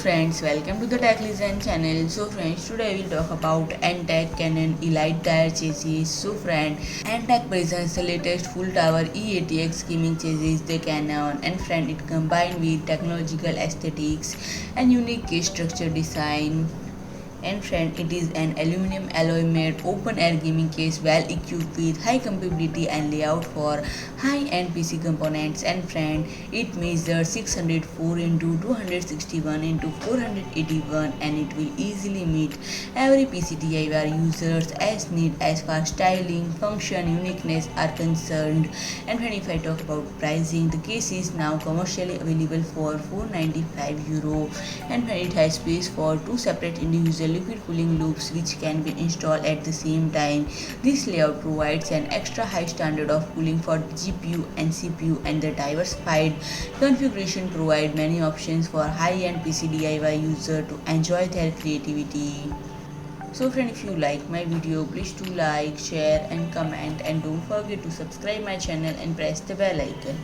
friends, welcome to the Tech Listen channel. So friends, today we'll talk about Antec Cannon Elite Tire Chassis. So friend, Antec presents the latest full tower eATX gaming chassis, the Cannon, and friend it combined with technological aesthetics and unique case structure design. And friend, it is an aluminum alloy made open air gaming case well equipped with high compatibility and layout for high end PC components. And friend, it measures 604 into 261 into 481 and it will easily meet every PC DIY users as need as far as styling, function, uniqueness are concerned. And friend, if I talk about pricing, the case is now commercially available for €495 and friend, it has space for two separate individual liquid cooling loops which can be installed at the same time. This layout provides an extra high standard of cooling for GPU and CPU, and the diversified configuration provide many options for high-end PC DIY user to enjoy their creativity. So friend, if you like my video, please do like, share and comment, and don't forget to subscribe my channel and press the bell icon.